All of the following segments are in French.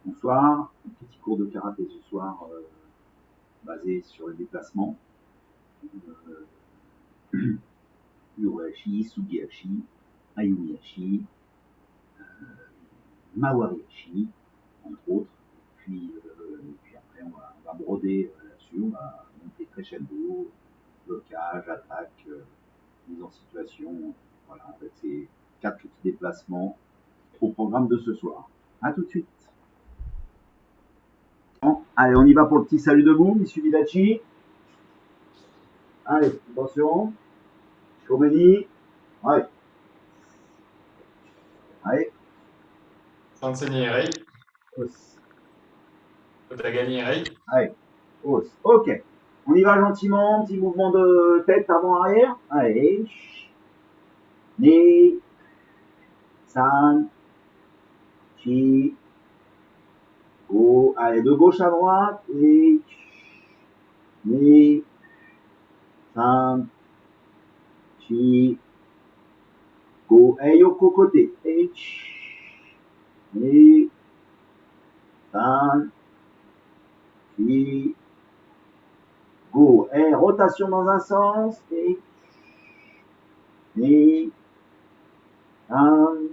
Bonsoir, un petit cours de karaté ce soir basé sur les déplacements. Uruhashi, Sugihashi, Ayumihashi, Mawarihashi, entre autres. Puis après, on va broder là-dessus, on va monter crescendo, blocage, attaque, mise en situation. Voilà, en fait, c'est 4 petits déplacements au programme de ce soir. A tout de suite. Bon, allez, on y va pour le petit salut debout, Monsieur Vidachi. Allez, attention. Chomeni. Ouais. Allez. Sansegnierei. Os. Otaganierei. Allez. Os. Ok. On y va gentiment. Petit mouvement de tête avant-arrière. Allez. Ni. San. Chi. Go. Allez, de gauche à droite. Et. Ni. San. Chi. Go. Et yoko côté. H. Ni. San. Chi. Go. Et rotation dans un sens. Et. Ni. San.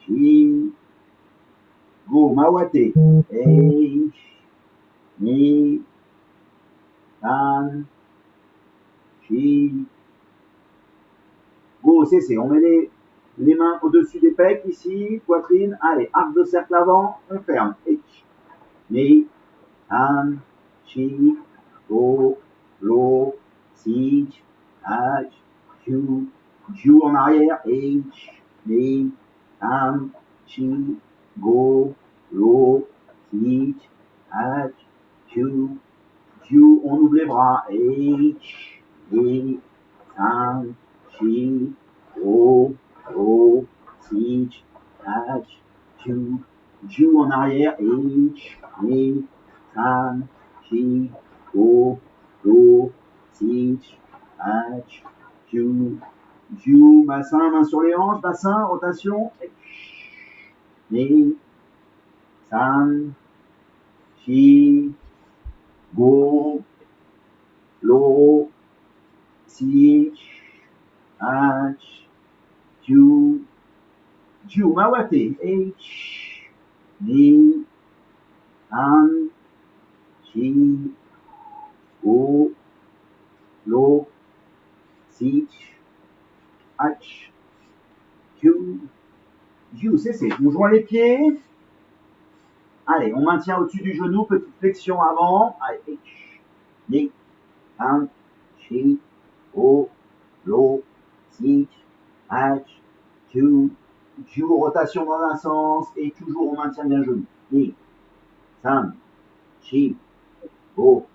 Chi. Go. Mawate. H. Ni. San. Chi. Go. C'est. On met les mains au-dessus des pecs ici. Poitrine. Allez. Arc de cercle avant. On ferme. H. Ni. San. Chi. Go. Lo. Si. H. Ju. Ju en arrière. H. Ni. San. Chi. Go. Lo. Si. H. Ju. Ju. On ouvre les bras. H. Ni. San. Chi. Go. Lo. Si. H. Ju. Ju en arrière. H. Ni. San. Chi. Go. Lo. Si. H. Ju. Ju. Bassin, main sur les hanches. Bassin, rotation. Ni. San. Chi. Go. Lo. Si. H. Ju. Ju. Mawate. H. Ni. San. Chi. Go. Lo. Si. H. Ju. Ju. C'est. On joint les pieds. Allez, on maintient au-dessus du genou, petite flexion avant. Allez, H. Ni. San. Chi. Go. Lo. Si. H. Ju. Ju. Rotation dans un sens. Et toujours on maintient bien le genou. Ni. San. Chi. Go.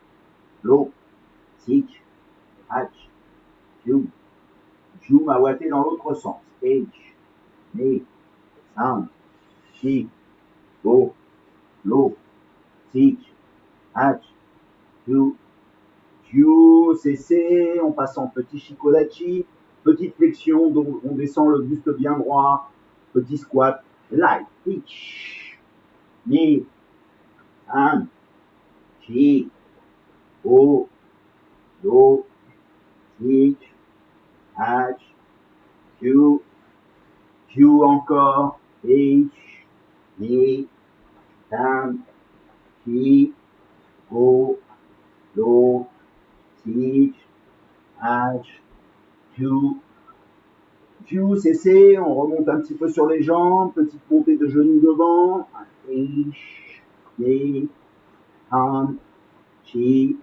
Lo. Si. H. Ju. Ju. Mawate dans l'autre sens. H. Ni. San. Chi. Go. Lo. Si. H. Ju. Ju. C'est. On passe en petit shikodachi. Petite flexion, donc on descend le buste bien droit. Petit squat. Light. H. Ni. San. Chi. Go. Lo. Si. H. Ju. Ju encore. H. Ni. San. Chi. Go. Lo. Si. H. Ju. Ju. C'est. On remonte un petit peu sur les jambes. Petite montée de genoux devant. H. Ni. San. Chi.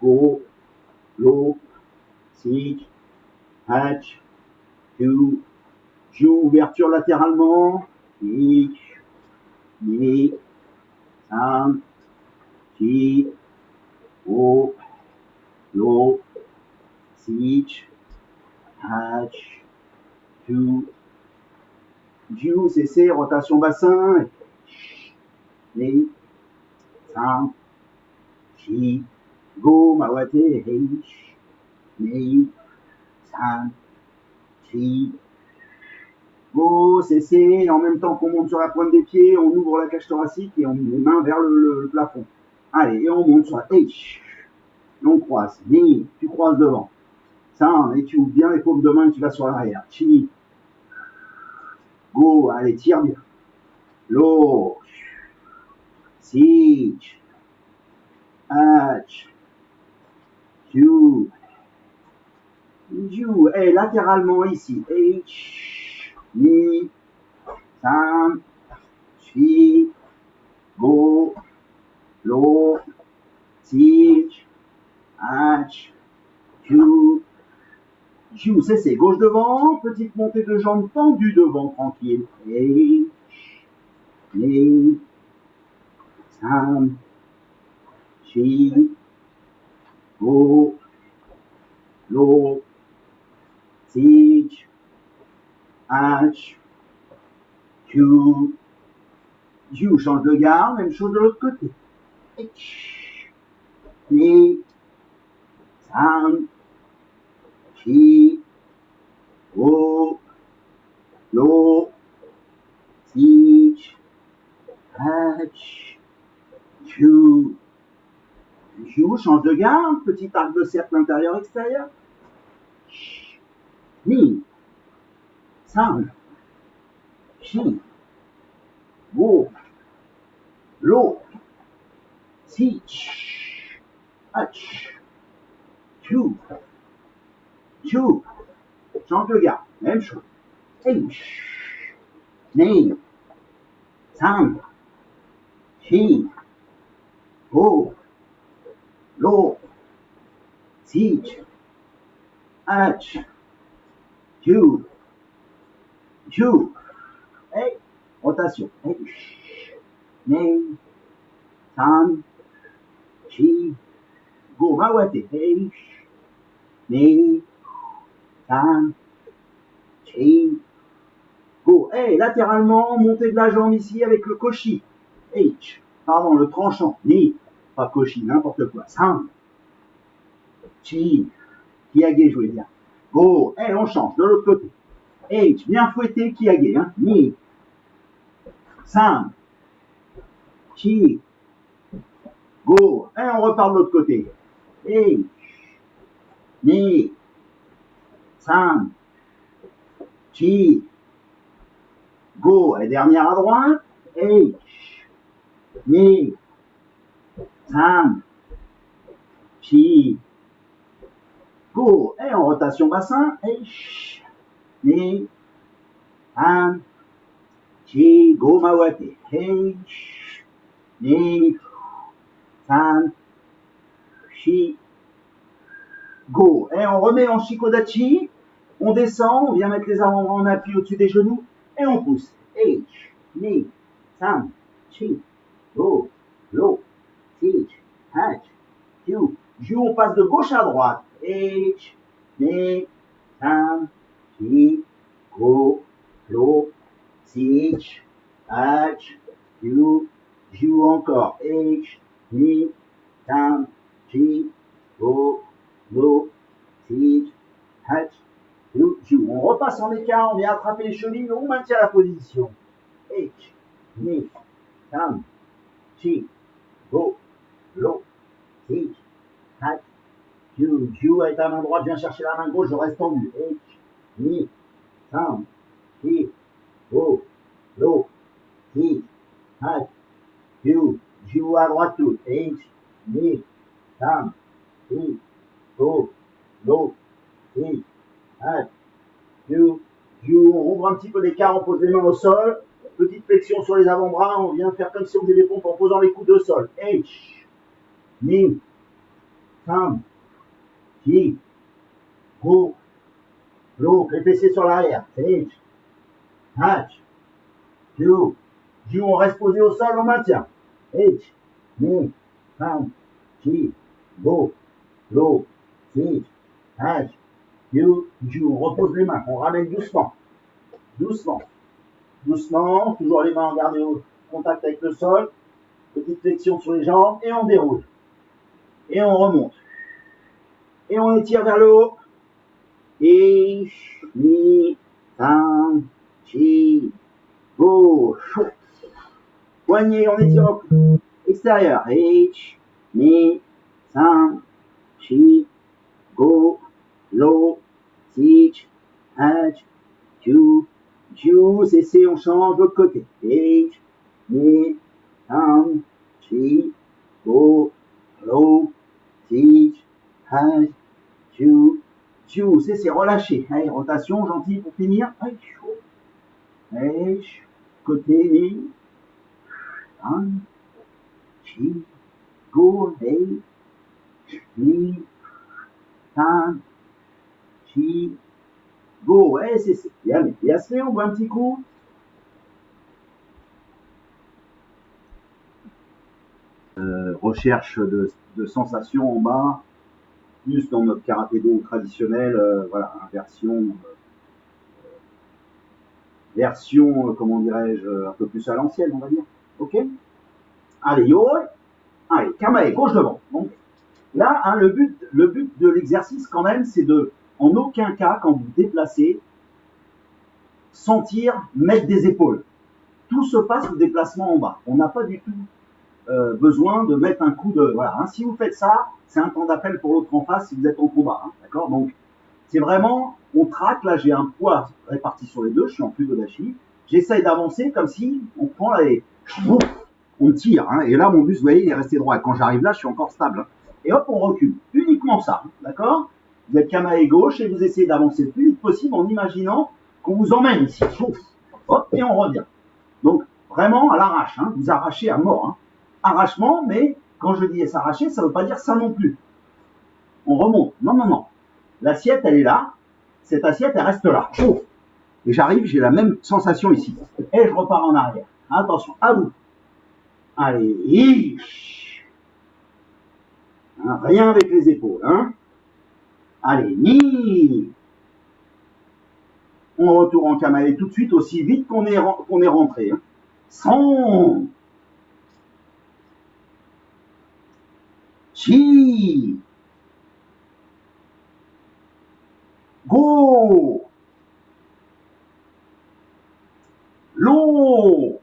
Go. Lo. Si. H. Ju. Ju. Ouverture latéralement. H. Ni. San. Chi. Go. Lo. Si. H. Ju. Ju. C'est. Rotation bassin. Ni. San. Chi. Go. Mawate. H. Ni. San. Chi. Go, cessez, et en même temps qu'on monte sur la pointe des pieds, on ouvre la cage thoracique et on met les mains vers le plafond. Allez, et on monte sur la H. Et on croise. Ni, tu croises devant. Ça, et tu ouvres bien les paumes de main et tu vas sur l'arrière. Chi. Go, allez, tire bien. Low. Sich. H. Ju. Ju. Et latéralement ici. H. Ni. Sam. Chi. Go. Low. Sich. H. Ju. Ju, c'est gauche devant, petite montée de jambes tendue devant, tranquille. H. Ni. Sam. Chi. Go. Low. Sich. H. Q. Ju, change de garde, même chose de l'autre côté. H. Ni. Sam. Chi. Go. Low. Sich. H. Q. Ju, change de garde, petit arc de cercle intérieur-extérieur. Ni. Sam. Chi. Go. Low. Sich. H. Q. Ju. Change de garde, même chose. H. Ni. Sam. Chi. Go. Low. Sich. H. Q. Ju. Hey. Rotation. H. Ni. Sam. Chi. Go. Mawate. H. Ni. Sam. Chi. Go. Hey, latéralement, montée de la jambe ici avec le koshi. H. Pardon, le tranchant. Ni. Pas koshi, n'importe quoi. Sam. Chi. Kiage, je voulais dire. Go. Hey, on change de l'autre côté. H. Bien fouetté, kiage. Hein. Ni. Sam. Chi. Go. Et on repart de l'autre côté. H. Ni. Sam. Chi. Go. Et dernière à droite. H. Ni. Sam. Chi. Go. Et en rotation bassin. H. Ni. Sam. Chi. Go. Mawate. H. Ni. Sam. Chi. Go. Et on remet en Shikodachi. On descend, on vient mettre les avant-bras en appui au-dessus des genoux et on pousse. H, ni, sam, chi, go, low, sich, hatch, Q. Ju, on passe de gauche à droite. H, ni, sam, chi, go, low, sich, hatch, Q. Ju encore. H, ni, sam, chi, go, low, sich, hatch. On repasse en écart, on vient attraper les chevilles, on maintient la position. H, ni, sam, chi, go, low, sich, hatch, Ju. Ju avec la main droite, viens chercher la main gauche, je reste tendu. H, ni, sam, chi, go, low, sich, hatch, Ju. Ju à droite tout. H, ni, sam, chi, go, low, sich, hatch. Ju, on rouvre un petit peu l'écart, on pose les mains au sol, petite flexion sur les avant-bras, on vient faire comme si on faisait des pompes en posant les coudes au sol. H, ni, sam, chi, go, low, les fessiers sur l'arrière. H, hatch, Ju, on reste posé au sol, on maintient. H, ni, sam, chi, go, low, sich, hatch, Ju, on repose les mains, on ramène doucement. Doucement, toujours les mains gardées au contact avec le sol, petite flexion sur les jambes, et on déroule. Et on remonte. Et on étire vers le haut. Et, ni, sam, chi, go, chaud. Poignet, on étire extérieur. H, mi, san, chi, go, lo, teach, hatch, ju, ju, c'est C, on change de l'autre côté. H, mi, san, chi, go, lo, teach, hatch, ju, ju, c'est relâché. Allez, rotation, gentil pour finir. Allez, chaud. Allez, côté, mi, san, chi, go, hey, mi, san, chi, go. Ouais, c'est bien. Bien fait, on voit un petit coup. Recherche de sensations en bas, plus dans notre karaté-do traditionnel, voilà, version, comment dirais-je, un peu plus à l'ancienne, on va dire. Ok. Allez, yo, allez, kamae, gauche devant. Donc, là, hein, le but de l'exercice, quand même, c'est de, en aucun cas, quand vous déplacez, sentir mettre des épaules. Tout se passe au déplacement en bas. On n'a pas du tout besoin de mettre un coup de... Voilà, hein, si vous faites ça, c'est un temps d'appel pour l'autre en face si vous êtes en combat. Hein, d'accord. Donc, c'est vraiment... On traque, là, j'ai un poids réparti sur les deux, je suis en Fudodashi. J'essaye d'avancer comme si on prend les... On tire. Hein, et là, mon bus, vous voyez, il est resté droit. Quand j'arrive là, je suis encore stable. Hein, et hop, on recule. Uniquement ça. D'accord. Vous êtes kamae gauche et vous essayez d'avancer le plus vite possible en imaginant qu'on vous emmène ici. Hop, et on revient. Donc, vraiment à l'arrache. Hein, vous arrachez à mort. Hein. Arrachement, mais quand je dis s'arracher, ça ne veut pas dire ça non plus. On remonte. Non, non, non. L'assiette, elle est là. Cette assiette, elle reste là. Oh. Et j'arrive, j'ai la même sensation ici. Et je repars en arrière. Attention, à vous. Allez. Hein, rien avec les épaules. Hein. Allez, ni. On retourne en kamae tout de suite, aussi vite qu'on est rentré. Hein. Son. Chi. Go. Lo.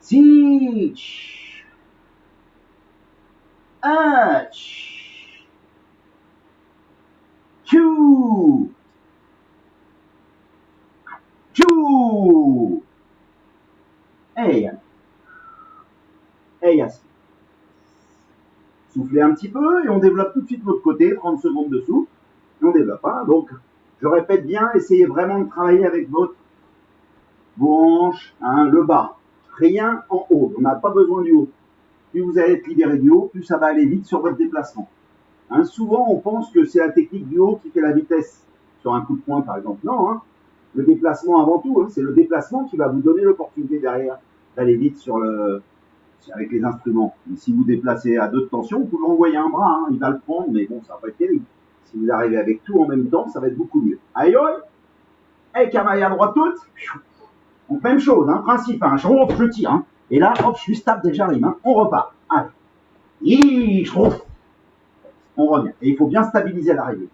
Teach. Hatch. Q. Q. Hey. Hey, assis. Soufflez un petit peu et on développe tout de suite l'autre côté, 30 secondes de souffle, et on développe. Hein. Donc, je répète bien, essayez vraiment de travailler avec vos hanches, hein, le bas. Rien en haut, on n'a pas besoin du haut. Plus vous allez être libéré du haut, plus ça va aller vite sur votre déplacement. Hein, souvent, on pense que c'est la technique du haut qui fait la vitesse sur un coup de poing, par exemple. Non, hein, le déplacement avant tout, hein, c'est le déplacement qui va vous donner l'opportunité derrière d'aller vite avec les instruments. Et si vous déplacez à 2 de tension, vous pouvez envoyer un bras, hein, il va le prendre, mais bon, ça va pas être terrible. Si vous arrivez avec tout en même temps, ça va être beaucoup mieux. Aïe aïe. Hey, kamae à droite toute. Donc, même chose, hein, principe, hein, je tire, hein, et là, hop, je suis stable dès que j'arrive, hein, on repart. Allez. On revient. Et il faut bien stabiliser à l'arrivée.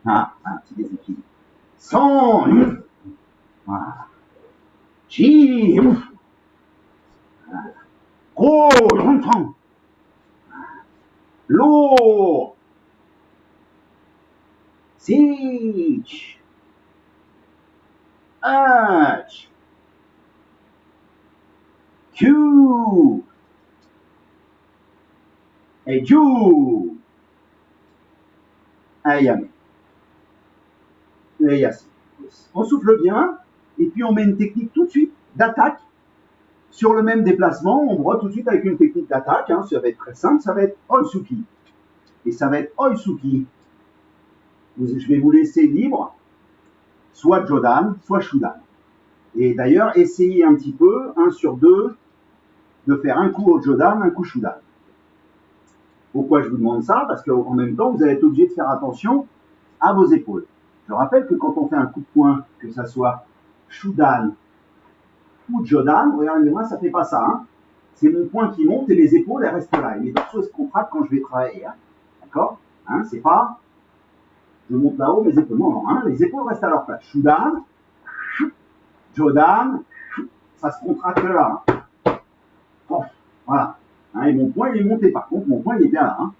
Un petit déséquilibre. 100. Voilà. Chi. Gros. Lourd. Sich. Hatch. Q. Et Ju. Ayame. Et Yassi. On souffle bien, et puis on met une technique tout de suite d'attaque sur le même déplacement. On voit tout de suite avec une technique d'attaque. Hein, ça va être très simple, ça va être Oisuki. Et ça va être Oisuki. Je vais vous laisser libre, soit Jodan, soit Shudan. Et d'ailleurs, essayez un petit peu, 1 sur 2, de faire un coup au Jodan, un coup Shudan. Pourquoi je vous demande ça? Parce qu'en même temps, vous allez être obligé de faire attention à vos épaules. Je rappelle que quand on fait un coup de poing, que ça soit Shudan ou Jodan, regardez-moi, ça fait pas ça. Hein. C'est mon poing qui monte et les épaules, elles restent là. Et les dorsaux se contractent quand je vais travailler. Hein. D'accord, hein, c'est pas je monte là-haut, mes épaules. Non, non, hein, les épaules restent à leur place. Shudan, Jodan, ça se contracte là. Hein. Oh, voilà. Hein, et mon poing, il est monté. Par contre, mon poing, il est bien là. Hein.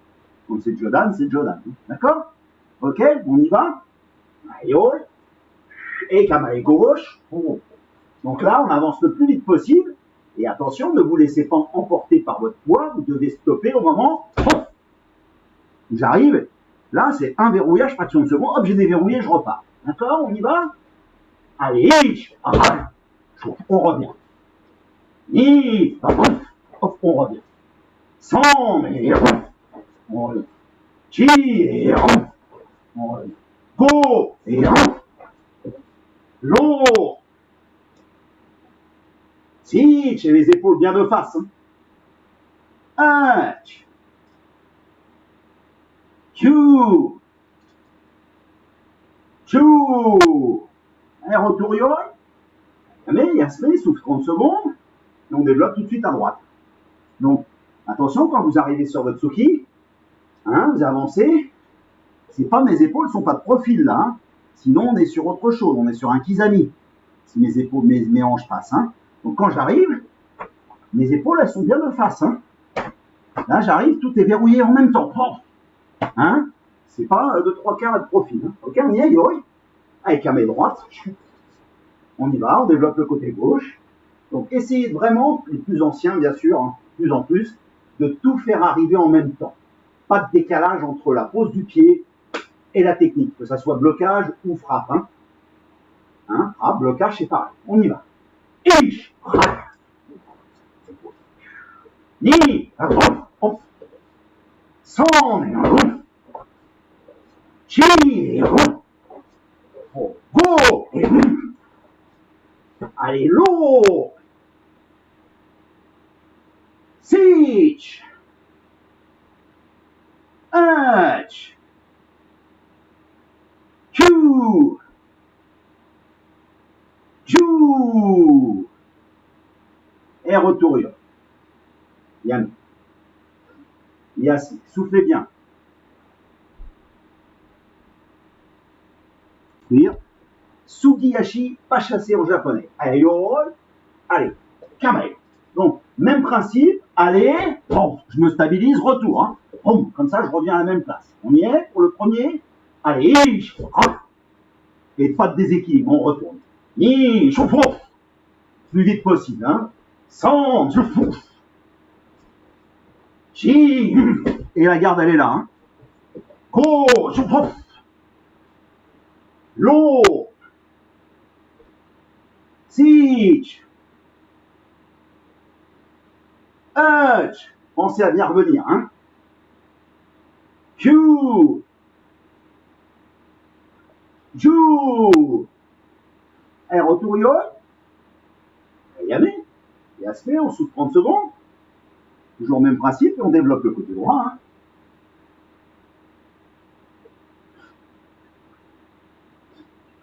Donc c'est Jodan, c'est Jodan. D'accord? Ok, on y va. Et camaille gauche. Donc là, on avance le plus vite possible. Et attention, ne vous laissez pas emporter par votre poids. Vous devez stopper au moment où j'arrive. Là, c'est un verrouillage, fraction de seconde. Hop, j'ai déverrouillé, je repars. D'accord? On y va? Allez, on revient. Hop, on revient. 100, et on revient. Et on revient. Go, et lourd. Si, j'ai les épaules bien de face. Hein. 1, 2, allez, retour yoï. Mais Yasmine souffle 30 secondes. Et on développe tout de suite à droite. Donc, attention, quand vous arrivez sur votre Tsuki, hein, vous avancez. C'est pas mes épaules sont pas de profil là. Hein. Sinon, on est sur autre chose. On est sur un Kizami. Si mes épaules, mes hanches passent. Hein. Donc, quand j'arrive, mes épaules, elles sont bien de face. Hein. Là, j'arrive, tout est verrouillé en même temps. Hein. C'est pas de 3/4 de profil. Hein. Ok, on y est, yoï. Avec la main droite. On y va, on développe le côté gauche. Donc, essayez vraiment, les plus anciens, bien sûr, hein, plus en plus, de tout faire arriver en même temps. Pas de décalage entre la pose du pied et la technique, que ça soit blocage ou frappe. Hein. Hein, frappe, blocage, c'est pareil. On y va. Ni, hop. 100, chi, go, allez, lourd. Six, 1, 2, 2, et retour. Yann. Yassi, soufflez bien. Sugiyashi, pas chassé en japonais. Allez, allez, kamae. Donc, même principe, allez, bon, je me stabilise, retour. Hein. Bon, comme ça, je reviens à la même place. On y est pour le premier. Allez, et pas de déséquilibre, on retourne. Plus vite possible. Hein. 100, et la garde, elle est là. Hein. Go, l'eau, 6, 1, pensez à bien revenir. Hein. Q, 2, et retour yo. Yasmé, on souffle 30 secondes. Toujours le même principe, et on développe le côté droit. Hein.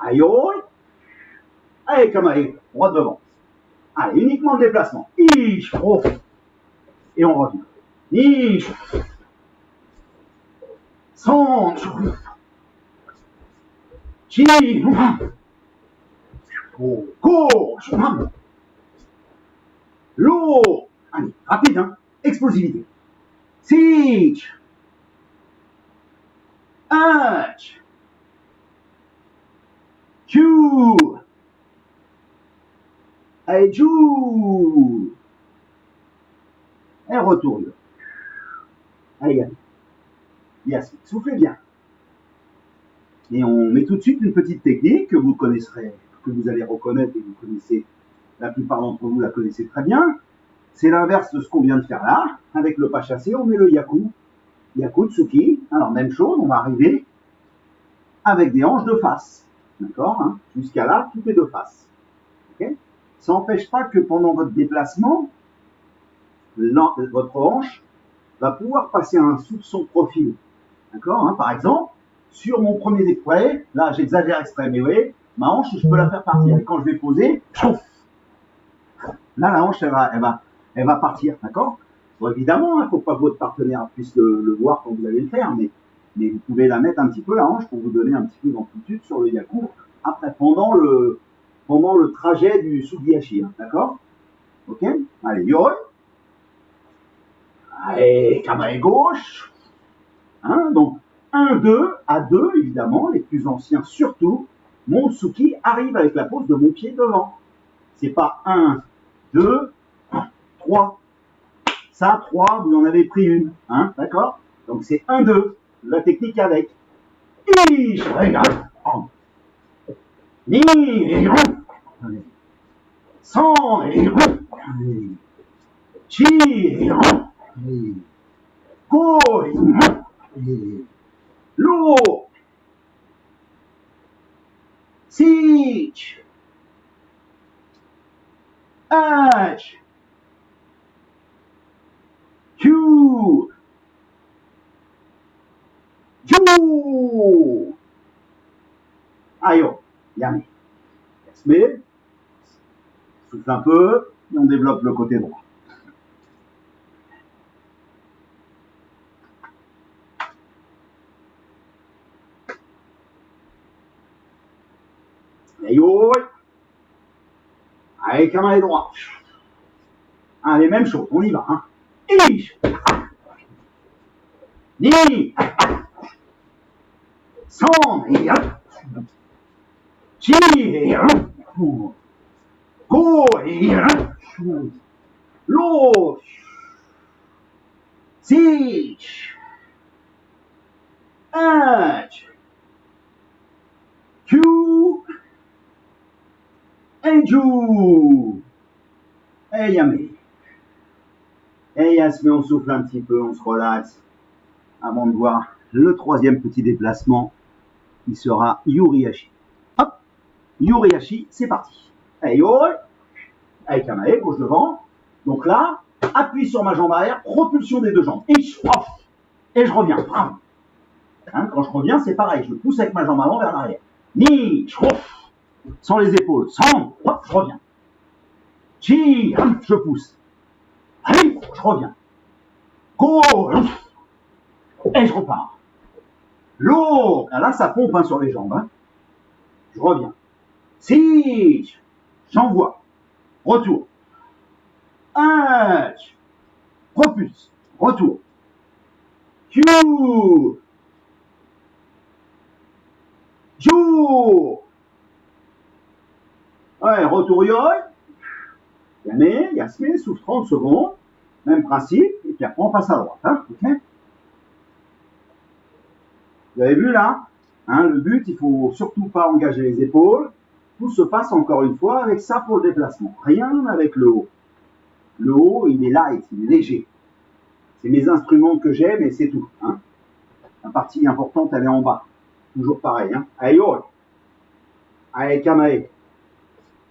Aïe, allez, Kamae, droit devant. Allez, uniquement le déplacement. Et on revient. 100, gauche, l'eau. Allez, rapide, hein. Explosivité. 6, 1, 2, allez, joue. Et retour. Allez, yes. Soufflez bien. Et on met tout de suite une petite technique que vous connaisserez, que vous allez reconnaître et vous connaissez, la plupart d'entre vous la connaissez très bien. C'est l'inverse de ce qu'on vient de faire là. Avec le pas chassé, on met le yaku. Yaku Tsuki. Alors, même chose, on va arriver avec des hanches de face. D'accord, hein. Jusqu'à là, tout est de face. Okay, ça n'empêche pas que pendant votre déplacement, votre hanche va pouvoir passer un soupçon profil. D'accord, hein. Par exemple, sur mon premier déployé, là j'exagère extrême, mais vous voyez, ma hanche, je peux la faire partir. Et quand je vais poser, là la hanche, elle va partir. D'accord. Bon, évidemment, il ne faut pas que votre partenaire puisse le voir quand vous allez le faire, mais mais vous pouvez la mettre un petit peu la hanche pour vous donner un petit peu d'amplitude sur le yaku après, pendant le trajet du Sugihashi, hein, d'accord? Ok? Allez, yoi. Allez, kamae gauche. Hein, donc, 1, 2, à 2, évidemment, les plus anciens surtout, mon Tsuki arrive avec la pose de mon pied devant. C'est pas 1, 2, 3. Ça, 3, vous en avez pris une. Hein, d'accord? Donc, c'est 1, 2. La technique avec. Ish, regarde. Ni, et sans, et chi, et go, et lo, sich, h, q, ju, ayo, yame. Yasme, souffle un peu, et on développe le côté droit. Ayo, allez, kamae droit. Allez, même chose, on y va. Hein. Ish, ni, sans, et chi, et go, et lo, sich, h, q, et ju. Et yame. Et Yasme, on souffle un petit peu, on se relaxe avant de voir le troisième petit déplacement qui sera Yurihashi. Hop, Yurihashi, c'est parti. Hey, yo, avec Kamae, gauche devant. Donc là, appuie sur ma jambe arrière, propulsion des deux jambes. Et je reviens. Hein, quand je reviens, c'est pareil, je pousse avec ma jambe avant vers l'arrière. Ni, sans les épaules, sans, hop, je reviens. Chi, je pousse. Allez, je reviens. Go, et je repars. L'eau, là ça pompe hein, sur les jambes. Hein. Je reviens. Si, j'envoie. Retour. Propulse. Retour. Q. Jou. Ouais, retour yoi. Yasme, souffle 30 secondes. Même principe. Et puis après on passe à droite. Hein, okay. Vous avez vu là, hein, le but, il faut surtout pas engager les épaules. Tout se passe encore une fois avec ça pour le déplacement. Rien avec le haut. Le haut, il est light, il est léger. C'est mes instruments que j'ai, mais c'est tout. Hein. La partie importante, elle est en bas. Toujours pareil. Hein. Allez, yo. Allez, kamae.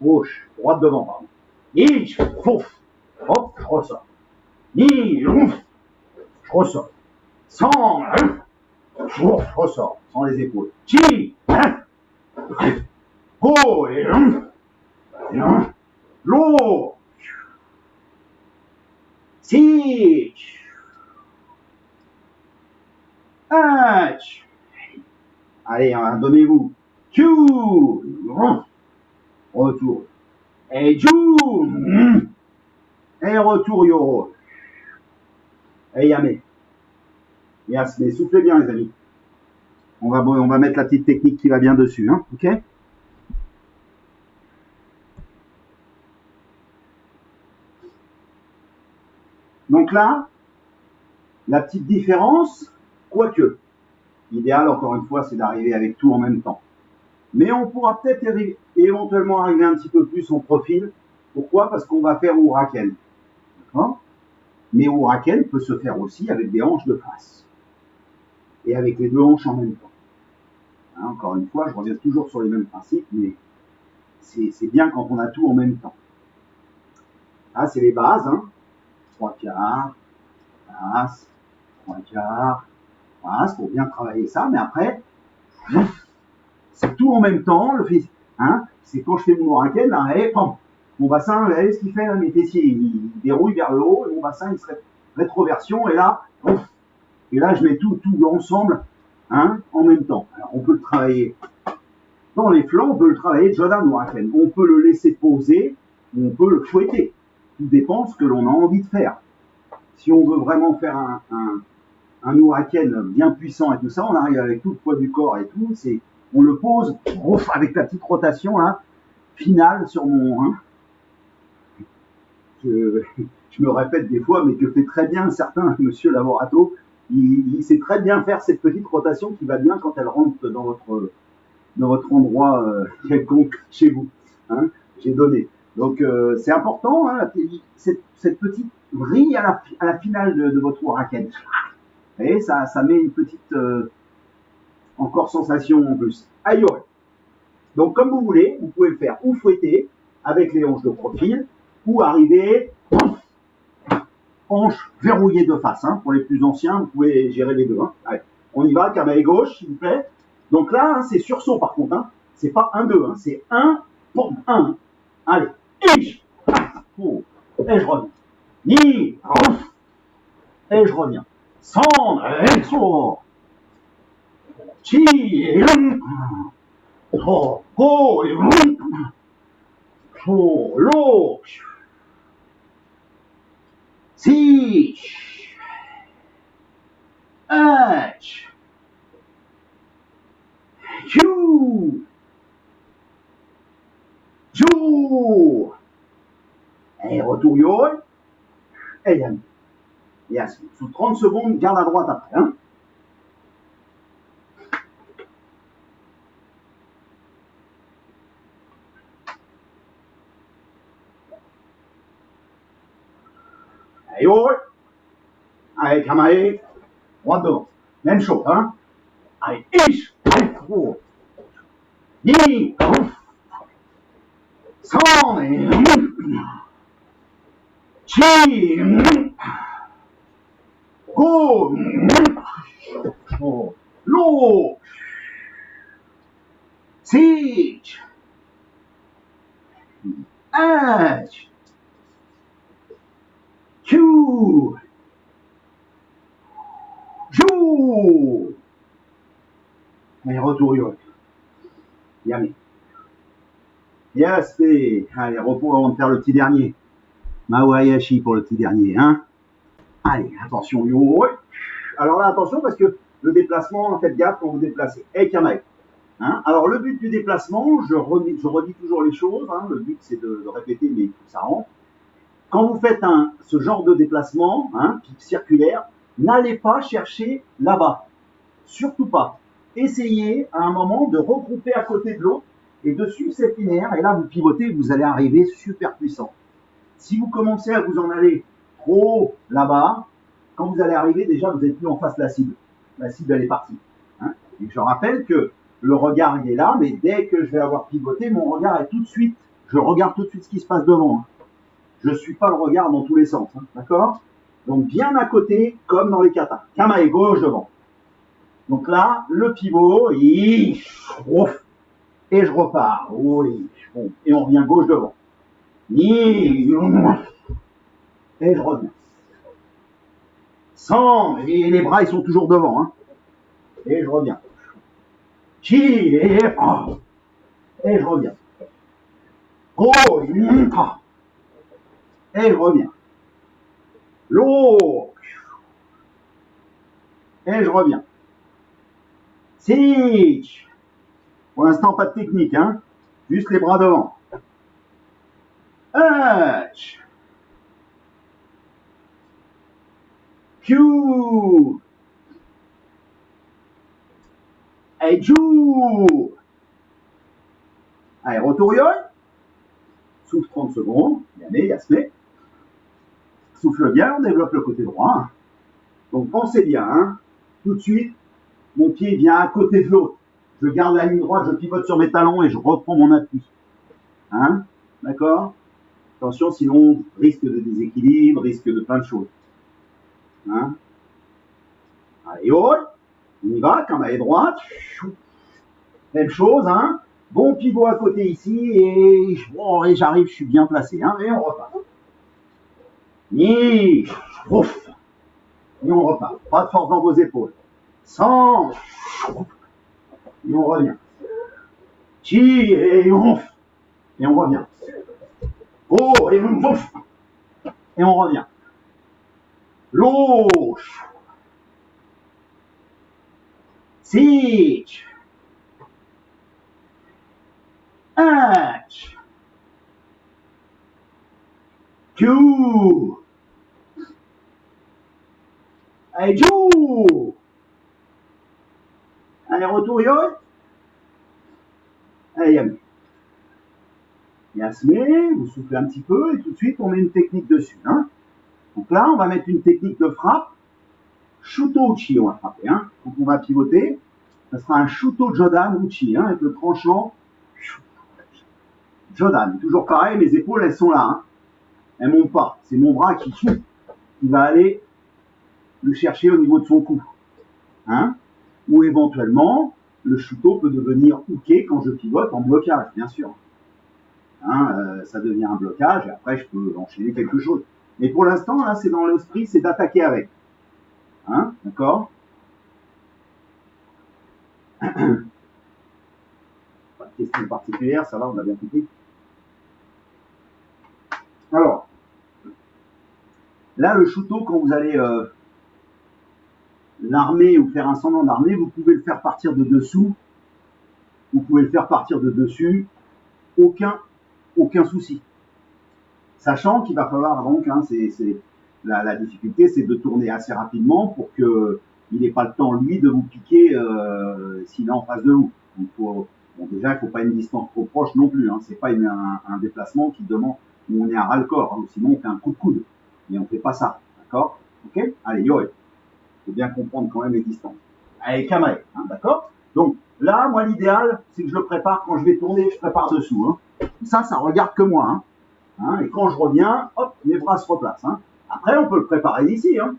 Gauche, droite devant, pardon. Ni, fouf. Hop, je ressors. Ni, ouf. Je ressors. Sans, je ressors, sans les épaules. Chi, hein. Go, et l'eau. Si, h. Allez, donnez-vous. Q, retour. Et ju, et retour yoro. Et yame. Yasme, soufflez bien les amis. On va mettre la petite technique qui va bien dessus, hein, ok? Donc là, la petite différence, quoique, l'idéal encore une fois, c'est d'arriver avec tout en même temps. Mais on pourra peut-être éventuellement arriver un petit peu plus en profil. Pourquoi? Parce qu'on va faire Uraken. D'accord? Mais Uraken peut se faire aussi avec des hanches de face. Et avec les deux hanches en même temps. Hein, encore une fois, je reviens toujours sur les mêmes principes, mais c'est bien quand on a tout en même temps. Là, c'est les bases. Hein. 3/4, passe, 3/4, passe, pour bien travailler ça. Mais après, c'est tout en même temps. Hein, c'est quand je fais mon Uraken, là, et mon bassin, vous voyez ce qu'il fait là, mes fessiers, il dérouille vers le haut, et mon bassin, il serait rétroversion, et là, je mets tout ensemble hein, en même temps. Alors, on peut le travailler dans les flancs, on peut le travailler de Jodan Huracan. On peut le laisser poser, ou on peut le fouetter. Tout dépend de ce que l'on a envie de faire. Si on veut vraiment faire un Huracan bien puissant et tout ça, on arrive avec tout le poids du corps et tout, on le pose ouf, avec la petite rotation là, finale sur mon... Hein. Je me répète des fois, mais que fait très bien un certain monsieur Lavorato. Il sait très bien faire cette petite rotation qui va bien quand elle rentre dans votre endroit quelconque chez vous. Hein, j'ai donné. Donc c'est important, hein, cette petite brille à la finale de votre Huracan. Et ça met une petite encore sensation en plus. Aïe. Donc comme vous voulez, vous pouvez le faire ou fouetter avec les hanches de profil, ou arriver hanches verrouillées de face. Hein. Pour les plus anciens, vous pouvez gérer les deux. Hein. Allez, on y va, camaille gauche, s'il vous plaît. Donc là, hein, c'est sursaut par contre. Hein. C'est pas 1-2, hein. C'est 1, pom, 1. Allez, ich, oh. Et je reviens. Ni, et je reviens. Cendre, et so. Chi, oh, oh, oh, lo. Sich, H, Q, Jou, et retour yo, et Yann. Yes. Sous 30 secondes, garde à droite après. Hein. Allez, oh. Allez, camaille, droite devant. Même chose, hein. Allez, ich, oh. Ni, sans, et chi, go, oh. Lo, sich, H, Q, Jou. Et retour yo. Yami. Yes, allez, repos avant de faire le petit dernier. Mawayashi pour le petit dernier, hein. Allez, attention, yo. Alors là, attention, parce que le déplacement, faites gaffe quand vous déplacez. Hey, Kamae. Hein. Alors, le but du déplacement, je redis toujours les choses. Hein. Le but, c'est de répéter, mais il faut que ça rentre. Quand vous faites ce genre de déplacement, hein, circulaire, n'allez pas chercher là-bas. Surtout pas. Essayez à un moment de regrouper à côté de l'autre et de suivre cette linéaire. Et là, vous pivotez, vous allez arriver super puissant. Si vous commencez à vous en aller trop là-bas, quand vous allez arriver, déjà, vous n'êtes plus en face de la cible. La cible, elle est partie. Hein. Et je rappelle que le regard, il est là, mais dès que je vais avoir pivoté, mon regard est tout de suite, je regarde tout de suite ce qui se passe devant. Hein. Je ne suis pas le regard dans tous les sens. Hein. D'accord? Donc, bien à côté, comme dans les katas. Kamae gauche devant. Donc là, le pivot, et je repars. Et on revient gauche devant. Et je reviens. Sans, et les bras, ils sont toujours devant. Hein. Et je reviens. Chi, et je reviens. Go, et je reviens. L'eau, et je reviens. Sich. Pour l'instant, pas de technique, hein. Juste les bras devant. H. Q. Et Jou. Allez, retour yo. Souffle 30 secondes. Yamé, Yasmé. Souffle bien, on développe le côté droit. Donc pensez bien, hein. Tout de suite, mon pied vient à côté de l'autre. Je garde la ligne droite, je pivote sur mes talons et je reprends mon appui. Hein? D'accord? Attention, sinon, risque de déséquilibre, risque de plein de choses. Hein? Allez, on y va, camaille droite. Même chose, hein? Bon pivot à côté ici et j'arrive, je suis bien placé. Hein? Et on repart. Et on repart. Pas de force dans vos épaules. Centre. Et on revient. Chi et on. Et on revient. Oh et on. Et on revient. Gauche. Sich. H. Q. Allez, Jou. Allez, retour, yo. Allez, Yami. Yasmé, vous soufflez un petit peu et tout de suite on met une technique dessus. Hein. Donc là, on va mettre une technique de frappe. Shuto Uchi, on va frapper. Hein. Donc on va pivoter. Ça sera un Shuto Jodan Uchi, hein, avec le tranchant. Jodan, toujours pareil, mes épaules elles sont là. Hein. Elles montent pas. C'est mon bras qui va aller le chercher au niveau de son cou. Hein. Ou éventuellement, le Shuto peut devenir hooké quand je pivote en blocage, bien sûr. Hein, ça devient un blocage et après je peux enchaîner quelque chose. Mais pour l'instant, là, c'est dans l'esprit, c'est d'attaquer avec. Hein, d'accord? Pas de question particulière, ça va, on a bien compris. Alors, là, le Shuto, quand vous allez l'armer ou faire un semblant d'armer, vous pouvez le faire partir de dessous, vous pouvez le faire partir de dessus, aucun souci. Sachant qu'il va falloir donc, hein, la difficulté, c'est de tourner assez rapidement pour qu'il n'ait pas le temps, lui, de vous piquer s'il est en face de vous. Donc, déjà, il ne faut pas une distance trop proche non plus. Hein. C'est pas un déplacement qui demande où on est à ras-le-corps. Hein. Sinon, on fait un coup de coude. Mais on ne fait pas ça. D'accord? Ok? Allez, yo. Il faut bien comprendre quand même les distances. Allez, Kamae. Hein, d'accord? Donc, là, moi, l'idéal, c'est que je le prépare quand je vais tourner, je prépare dessous. Hein. Ça regarde que moi. Hein. Hein, et quand je reviens, hop, mes bras se replacent. Hein. Après, on peut le préparer d'ici. Hein.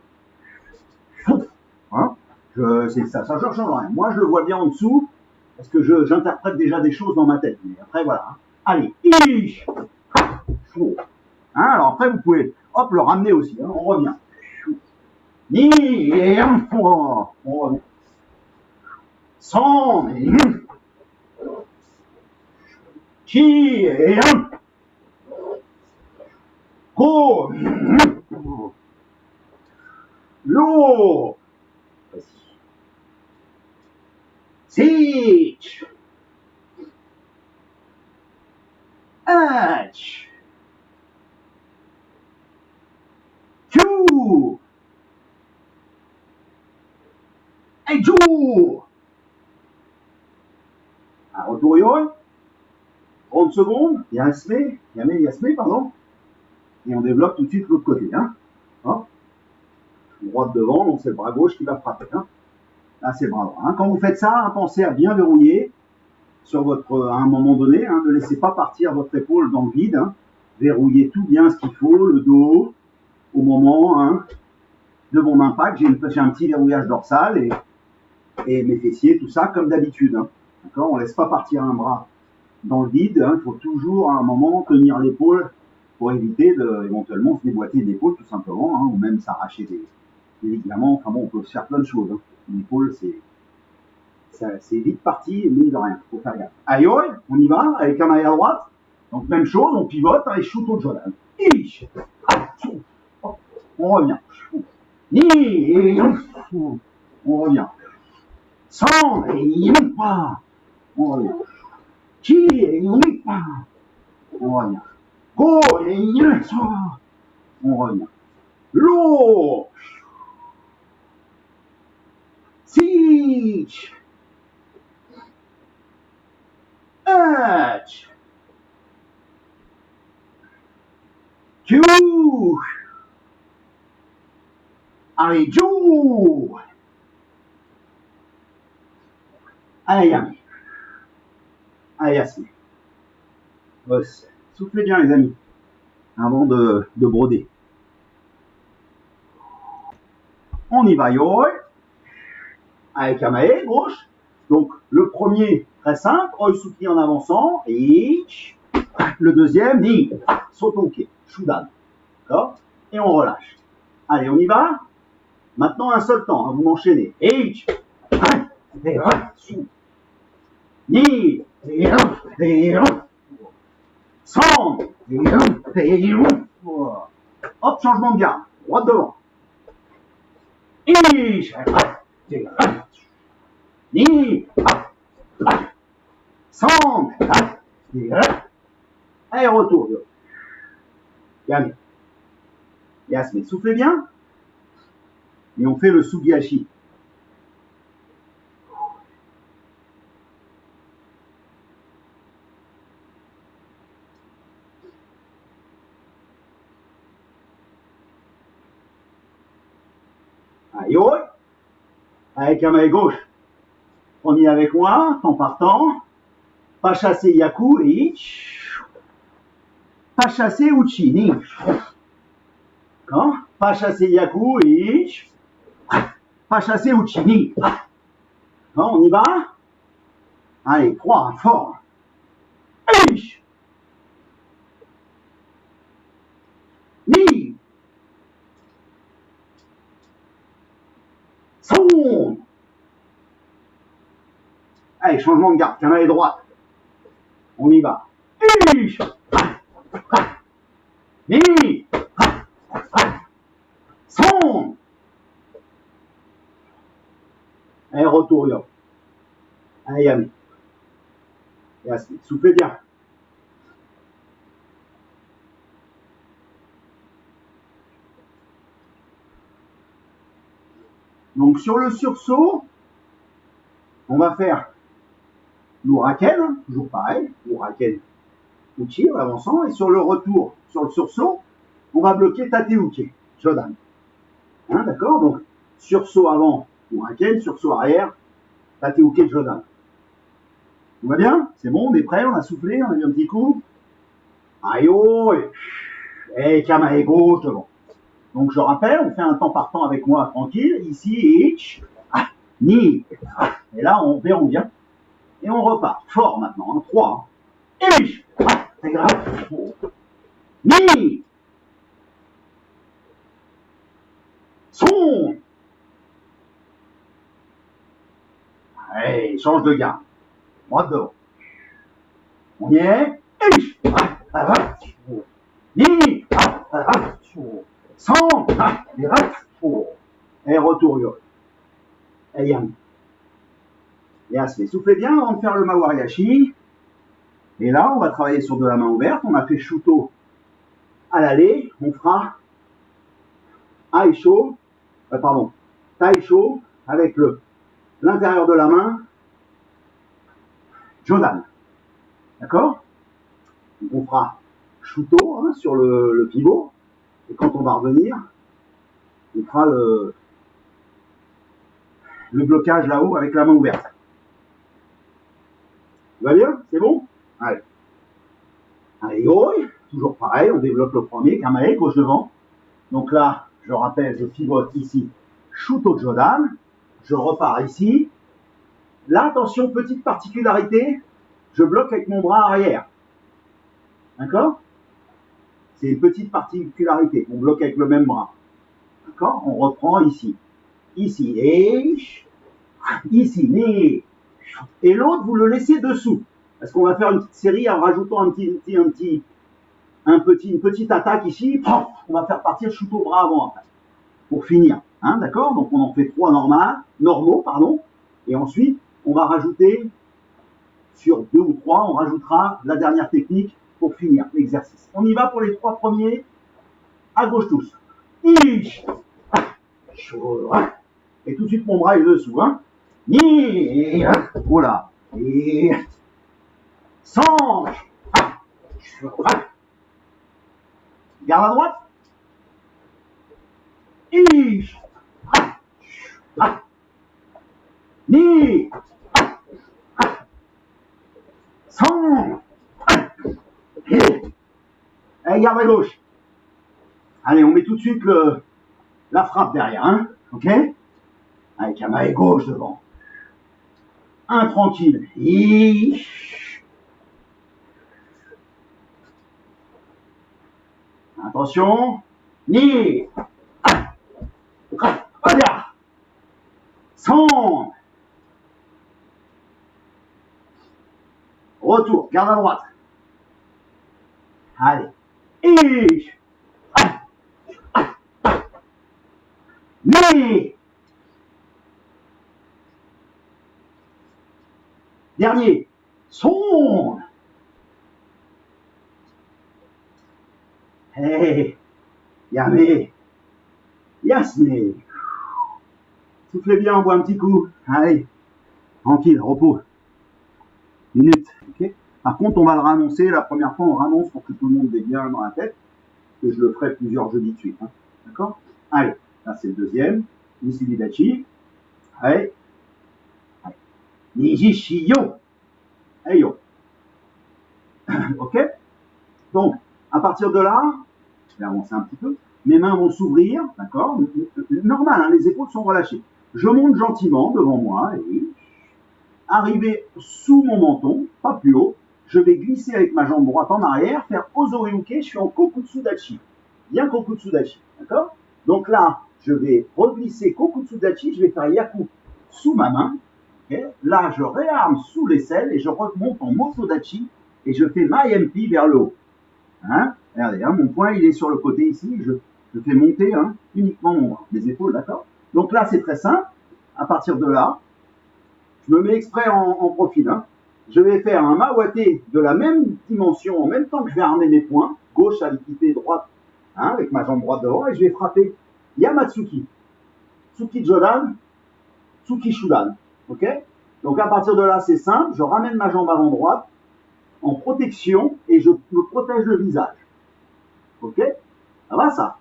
Hein, ça change rien. Moi, je le vois bien en dessous, parce que j'interprète déjà des choses dans ma tête. Mais après, voilà. Hein. Allez, hein, alors après, vous pouvez, hop, le ramener aussi. Hein. On revient. On revient. Sans, qui et un. Go. L'eau. Sich. H. Q. Et Jou. Un retour yo. 30 secondes. Yasmé, pardon. Et on développe tout de suite l'autre côté. Hein. Hop. Droite devant, donc c'est le bras gauche qui va frapper. Hein. Là, c'est le bras droit. Hein. Quand vous faites ça, hein, pensez à bien verrouiller sur à un moment donné. Hein, ne laissez pas partir votre épaule dans le vide. Hein. Verrouillez tout bien ce qu'il faut, le dos, au moment hein, de mon impact. J'ai un petit verrouillage dorsal et mes fessiers, tout ça, comme d'habitude. Hein. D'accord ? On ne laisse pas partir un bras dans le vide. Hein. Il faut toujours, à un moment, tenir l'épaule pour éviter éventuellement se déboîter l'épaule, tout simplement, hein, ou même s'arracher des ligaments. Enfin bon, on peut se faire plein de choses. Hein. L'épaule, c'est vite parti, mine de rien. Faut faire gaffe. Aïe, on y va, avec un maille à droite. Donc, même chose, on pivote, et Shuto Jodan. On revient. On revient. Sans, on revient. On revient. Go, on revient. L'eau. Sich. H. Q. Allez, Jou. Allez, Yami. Allez, Yasmé. Soufflez bien, les amis, avant de broder. On y va, yo. Avec Kamae, gauche. Donc, le premier, très simple, œil soutenu en avançant. Et le deuxième, ni saute au pied, Shudan. D'accord? Et on relâche. Allez, on y va. Maintenant, un seul temps, hein, vous m'enchaînez. H, Ni, sans, hop, changement de garde, droite devant. Ni, sans, allez, retour. Yami. Yasmine, soufflez bien. Et on fait le Sugihachi. Aïe, avec la main gauche. On y est avec moi, temps par temps. Pas chasser Yaku et pas chasser Uchi, ni. Quand pas chasser Yaku et pas chasser Uchi, ni. Quand on y va. Allez, 3, fort. Ni. Son. Allez, changement de garde, main droite. On y va. Ni. Son. Allez, retour, yo. Allez, Yami. Yasmine, soufflez bien. Donc, sur le sursaut, on va faire l'Uraken, toujours pareil, l'Uraken Uchi en avançant, et sur le retour, sur le sursaut, on va bloquer Tateuke, Jodan. Hein, d'accord? Donc, sursaut avant, Uraken, sursaut arrière, Tateuke, Jodan. Tout va bien? C'est bon, on est prêt, on a soufflé, on a mis un petit coup. Aïe, et Kamae gauche devant. Donc, je rappelle, on fait un temps par temps avec moi, tranquille, ici, et ni. Et là, on verrouille bien. Et on repart. Fort maintenant, hein, 3. C'est grave. Ni. Son. Allez, change de garde. Droite devant. On y est. Ni. Sans. Et retour, yo. Et Yami. Yasmine, soufflez bien avant de faire le Mawariashi. Et là, on va travailler sur de la main ouverte. On a fait Shuto à l'aller. On fera Aisho, Taisho avec l'intérieur de la main, Jodan. D'accord? On fera Shuto hein, sur le pivot. Et quand on va revenir, on fera le blocage là-haut avec la main ouverte. Tout va bien? C'est bon? Allez. Allez, toujours pareil, on développe le premier, Kamae, gauche devant. Donc là, je rappelle, je pivote ici, Shuto Jodan. Je repars ici. Là, attention, petite particularité, je bloque avec mon bras arrière. D'accord? C'est une petite particularité, on bloque avec le même bras. D'accord? On reprend ici. Ici, et ici, et l'autre, vous le laissez dessous. Parce qu'on va faire une petite série en rajoutant une petite attaque ici. On va faire partir Shuto bras avant après. Pour finir. Hein, d'accord? Donc on en fait 3 normaux. Et ensuite, on va rajouter, sur 2 ou 3, on rajoutera la dernière technique pour finir l'exercice. On y va pour les 3 premiers. À gauche tous. Et tout de suite, mon bras est dessous. Hein. Voilà. Et sans. Garde à droite. Ni. Sans. Allez, garde à gauche. Allez, on met tout de suite la frappe derrière. Hein. Ok? Avec la main gauche devant. Un tranquille. Attention. Ni. Regarde. Sans. retour, garde à droite. Allez. Et... Mais... Dernier. Sonde. Hey. Yamé. Yasmé. Soufflez bien, on boit un petit coup. Allez. Tranquille, repos. Minute. Okay. Par contre, on va le rannoncer. La première fois, on rannonce pour que tout le monde ait bien dans la tête. Que je le ferai plusieurs jeudis de suite. Hein. D'accord? Allez. Là, c'est le deuxième. Nisubidachi. Allez. Nijishiyo. Hey yo. Ok? Donc, à partir de là, je vais avancer un petit peu. Mes mains vont s'ouvrir, d'accord? Normal, hein, les épaules sont relâchées. Je monte gentiment devant moi et arrivé sous mon menton, pas plus haut, je vais glisser avec ma jambe droite en arrière, faire Ozoriuke, je suis en Kokutsudachi. Bien Kokutsudachi, d'accord? Donc là, je vais reglisser Kokutsudachi, je vais faire Yaku sous ma main. Okay? Là, je réarme sous l'aisselle et je remonte en Motodachi et je fais Mayempi vers le haut. Hein? Regardez, hein, mon poing il est sur le côté ici, je fais monter hein, uniquement mes épaules, d'accord? Donc là, c'est très simple. À partir de là, je me mets exprès en profil. Hein. Je vais faire un Mawate de la même dimension en même temps que je vais armer mes poings, gauche à l'équité droite, hein, avec ma jambe droite devant, et je vais frapper Yamatsuki, Tsuki Jodan, Tsuki Shudan. Ok? Donc à partir de là, c'est simple, je ramène ma jambe avant droite en protection et je me protège le visage. Ok? Ça va ça?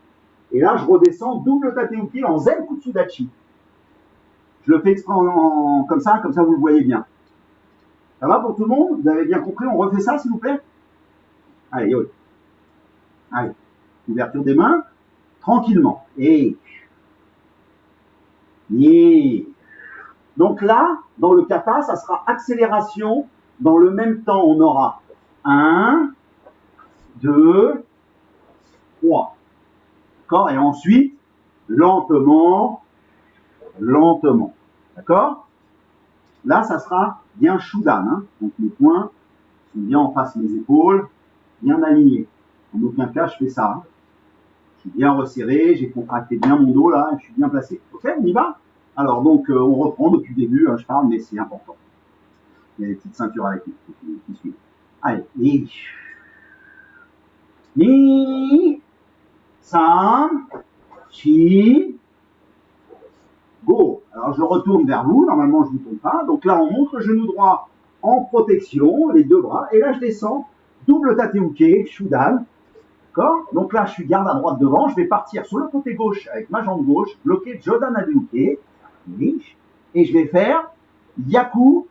Et là, je redescends double Tateuki en Zen Kutsudachi. Je le fais exprès comme ça vous le voyez bien. Ça va pour tout le monde? Vous avez bien compris? On refait ça, s'il vous plaît? Allez, yo. Allez. Ouverture des mains. Tranquillement. Et. Donc là, dans le kata, ça sera accélération. Dans le même temps, on aura 1, 2, 3. D'accord? Et ensuite, lentement. D'accord? Là, ça sera bien Shudan. Hein? Donc mes poings sont bien en face de mes épaules, bien alignés. En aucun cas, je fais ça. Hein? Je suis bien resserré, j'ai contracté bien mon dos là, je suis bien placé. Ok, on y va? Alors donc, on reprend depuis le début, hein, je parle, mais c'est important. Il y a des petites ceintures avec qui suivent. Allez, ni, san, chi, go. Alors je retourne vers vous, normalement je ne vous tourne pas. Donc là on monte le genou droit en protection, les deux bras, et là je descends, double Tateuke, Shudan. D'accord? Donc là je suis garde à droite devant, je vais partir sur le côté gauche avec ma jambe gauche, bloquer Jodan Hadeuke, et je vais faire Yaku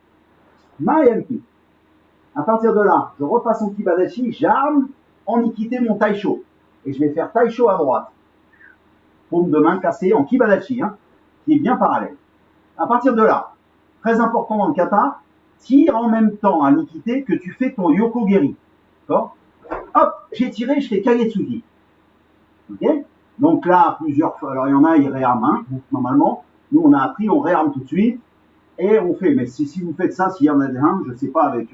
Mayempi. À partir de là, je repasse en Kibadashi, j'arme en Ikite mon Taisho. Et je vais faire Taisho à droite. Paume de main cassée en Kibadashi, hein, qui est bien parallèle. À partir de là, très important dans le kata, tire en même temps à l'Ikite que tu fais ton Yokogeri. D'accord? Hop, j'ai tiré, je fais Kagetsugi. Ok? Donc là, plusieurs fois, alors il y en a, ils réarment, hein, normalement. Nous, on a appris, on réarme tout de suite. Et on fait, mais si vous faites ça, s'il y en a un, je sais pas, avec,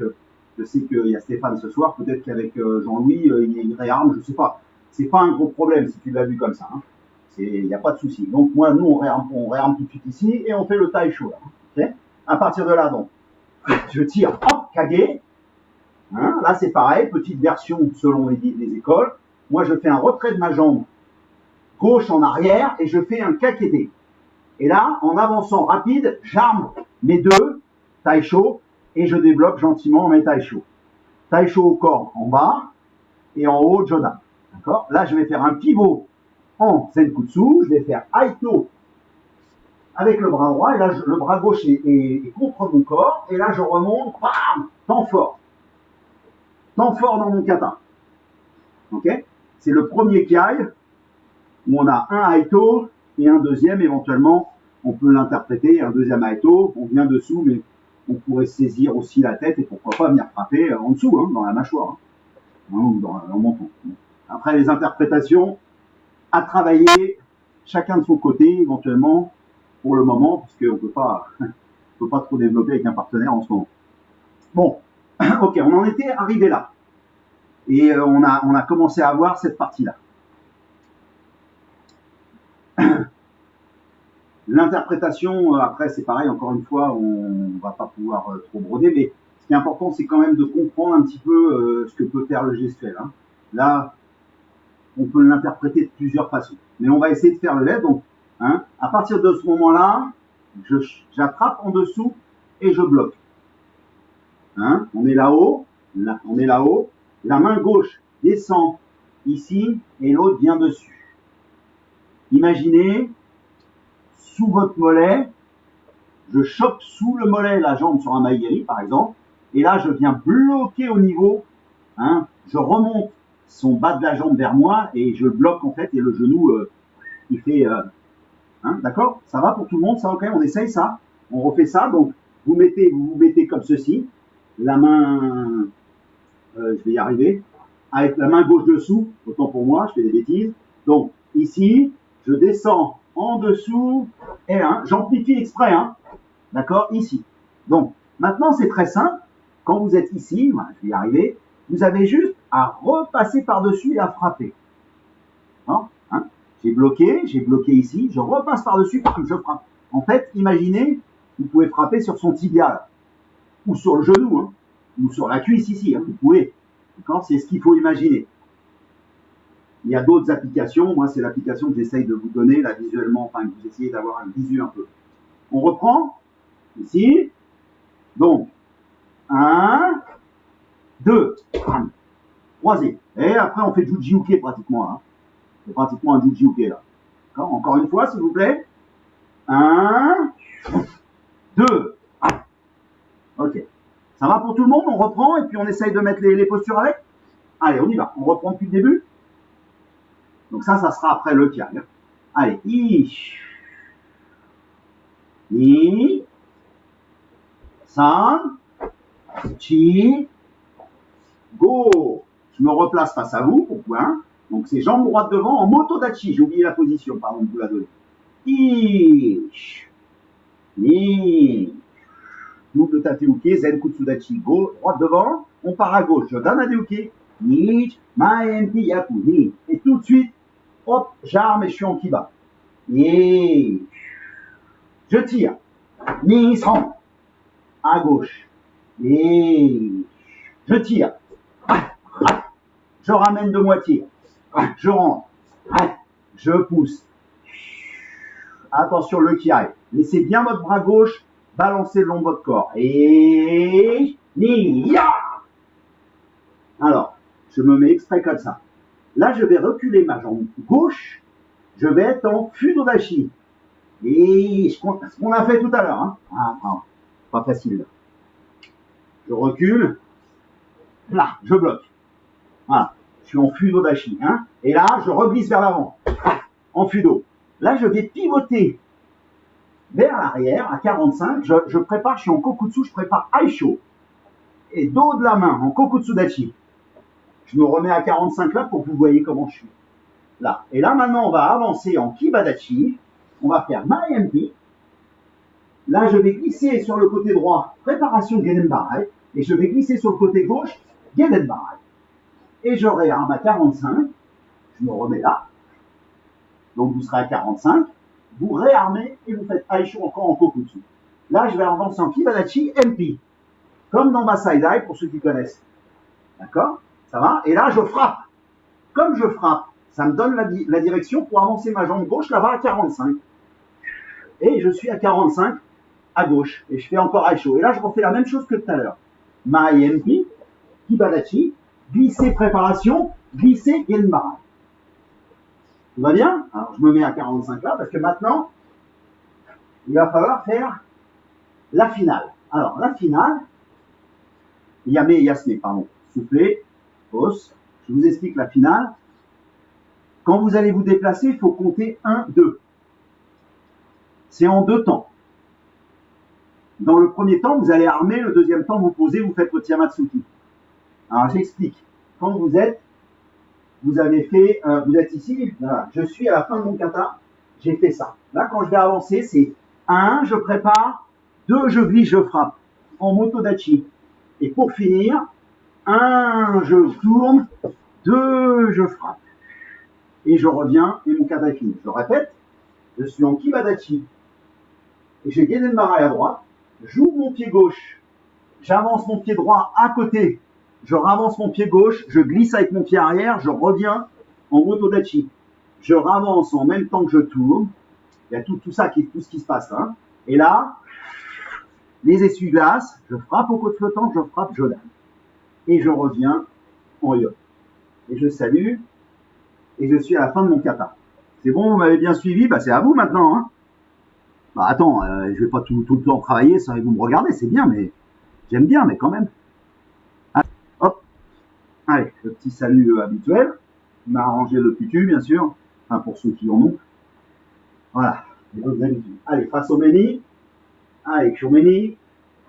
je sais qu'il y a Stéphane ce soir, peut-être qu'avec Jean-Louis, il réarme, je sais pas. C'est pas un gros problème si tu l'as vu comme ça. Hein. Il n'y a pas de souci. Donc moi, nous, on réarme tout de suite ici et on fait le Taisho. Là. Okay? À partir de là, donc, je tire, hop, Kage. Hein, là, c'est pareil, petite version selon les écoles. Moi, je fais un retrait de ma jambe gauche en arrière et je fais un Kakete. Et là, en avançant rapide, j'arme mes deux Taisho et je développe gentiment mes Taisho. Taisho au corps en bas et en haut Jodan. D'accord? Là, je vais faire un pivot en Zenkutsu. Je vais faire Aito avec le bras droit et là, le bras gauche est contre mon corps. Et là, je remonte, bam, temps fort. Temps fort dans mon kata. Ok? C'est le premier kiai où on a un Aito et un deuxième éventuellement. On peut l'interpréter, un deuxième Aito, on vient dessous, mais on pourrait saisir aussi la tête et pourquoi pas venir frapper en dessous, hein, dans la mâchoire, hein, ou dans le menton. Après, les interprétations à travailler, chacun de son côté, éventuellement, pour le moment, parce qu'on peut pas trop développer avec un partenaire en ce moment. Bon, Ok, on en était arrivé là. Et on a commencé à voir cette partie-là. L'interprétation, après, c'est pareil, encore une fois, on va pas pouvoir trop broder, mais ce qui est important, c'est quand même de comprendre un petit peu ce que peut faire le gestuel. Hein. Là, on peut l'interpréter de plusieurs façons. Mais on va essayer de faire le LED. Donc, hein, à partir de ce moment-là, j'attrape en dessous et je bloque. Hein, on est là-haut, on est là-haut. La main gauche descend ici et l'autre vient dessus. Imaginez, sous votre mollet, je chope sous le mollet la jambe sur un maïgiri, par exemple, et là, je viens bloquer au niveau, hein, je remonte son bas de la jambe vers moi et je bloque en fait, et le genou, il fait... hein, d'accord? Ça va pour tout le monde? Ça, ok? On essaye ça? On refait ça? Donc, vous vous mettez comme ceci, la main... je vais y arriver, avec la main gauche dessous, autant pour moi, je fais des bêtises. Donc, ici, je descends en dessous, et hein, j'amplifie exprès, hein, d'accord, ici. Donc, maintenant, c'est très simple. Quand vous êtes ici, voilà, je vais y arriver, vous avez juste à repasser par-dessus et à frapper. Hein, j'ai bloqué ici, je repasse par-dessus, je frappe. En fait, imaginez, vous pouvez frapper sur son tibia, là, ou sur le genou, hein, ou sur la cuisse ici, hein, vous pouvez. C'est ce qu'il faut imaginer. Il y a d'autres applications. Moi, c'est l'application que j'essaye de vous donner là visuellement, enfin que vous essayez d'avoir un visu un peu. On reprend ici. Donc, 1, 2, croisé. Et après, on fait Juji-Uke pratiquement. Hein. C'est pratiquement un Juji-Uke là. Encore une fois, s'il vous plaît. 1, 2. Ok. Ça va pour tout le monde? On reprend et puis on essaye de mettre les postures avec. Allez, on y va. On reprend depuis le début. Donc ça sera après le kiai. Allez, ni, san, chi, go. Je me replace face à vous, au point. Donc c'est jambes droites devant en motodachi. J'ai oublié la position, pardon de vous la donner. Ni, double tateuke, zen kutsudachi, go, droite devant. On part à gauche. Je donne un deuke. Ni, maempi yaku, ni. Et tout de suite, hop, j'arme et je suis en kiba. Et je tire. Ni san. À gauche. Et je tire. Je ramène de moitié. Je rentre. Je pousse. Attention, le kiai. Laissez bien votre bras gauche balancer le long de votre corps. Et ni ya. Alors, je me mets exprès comme ça. Là, je vais reculer ma jambe gauche. Je vais être en fudodashi. Et ce qu'on a fait tout à l'heure. Hein. Pas facile. Là. Je recule. Là, je bloque. Voilà. Je suis en fudodashi. Hein. Et là, je reglisse vers l'avant. En fudo. Là, je vais pivoter vers l'arrière à 45. Je prépare, je suis en kokutsu, je prépare aisho. Et dos de la main en kokutsudachi. Je me remets à 45 là pour que vous voyez comment je suis. Là. Et là, maintenant, on va avancer en kibadachi. On va faire maempi. Là, je vais glisser sur le côté droit, préparation Gedenbarai. Et je vais glisser sur le côté gauche, Gedenbarai. Et je réarme à 45. Je me remets là. Donc, vous serez à 45. Vous réarmez et vous faites aisho encore en kokutsu. Là, je vais avancer en kibadachi MP. Comme dans Masaidai, pour ceux qui connaissent. D'accord? Ça va? Et là, je frappe. Comme je frappe, ça me donne la direction pour avancer ma jambe gauche là-bas à 45. Et je suis à 45 à gauche. Et je fais encore aisho. Et là, je refais la même chose que tout à l'heure. Maempi, kibadachi, glisser préparation, glisser genbarai. Tout va bien? Alors, je me mets à 45 là parce que maintenant, il va falloir faire la finale. Alors, la finale, Yame et Yasne, pardon. Soufflez, pause. Je vous explique la finale. Quand vous allez vous déplacer, il faut compter 1, 2. C'est en 2 temps. Dans le premier temps, vous allez armer. Le deuxième temps, vous posez, vous faites votre Yamatsuki. Alors, j'explique. Quand vous êtes ici, voilà, je suis à la fin de mon kata, j'ai fait ça. Là, quand je vais avancer, c'est 1, je prépare, 2, je glisse, je frappe. En motodachi. Et pour finir, 1, je tourne, 2, je frappe. Et je reviens et mon kata est fini. Je le répète, je suis en Kibadachi. Et j'ai Genen Marai à droite, j'ouvre mon pied gauche, j'avance mon pied droit à côté, je ravance mon pied gauche, je glisse avec mon pied arrière, je reviens en Motodachi. Je ravance en même temps que je tourne. Il y a tout ça, tout ce qui se passe là. Et là, les essuie-glaces, je frappe au côte flottant, je frappe, je donne. Et je reviens en yo. Et je salue. Et je suis à la fin de mon kata. C'est bon, vous m'avez bien suivi, bah c'est à vous maintenant. Hein. Bah attends, je vais pas tout le temps travailler sans que vous me regardez, c'est bien, mais j'aime bien, mais quand même. Allez, hop, allez, le petit salut habituel. Il m'a arrangé le tutu, bien sûr. Enfin, pour ceux qui en ont. Voilà, les autres habitudes. Allez, face au meni. Allez, Chomeni.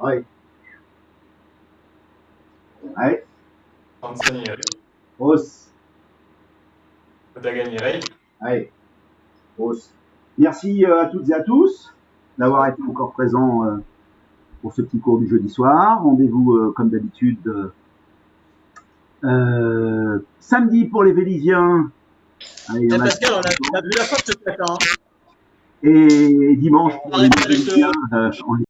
Allez. Allez. Os. Allez. Os. Merci à toutes et à tous d'avoir été encore présents pour ce petit cours du jeudi soir. Rendez-vous comme d'habitude samedi pour les Vélisiens. Allez, Pascal, on a vu la fin de ce matin. Et dimanche pour les Vélisiens.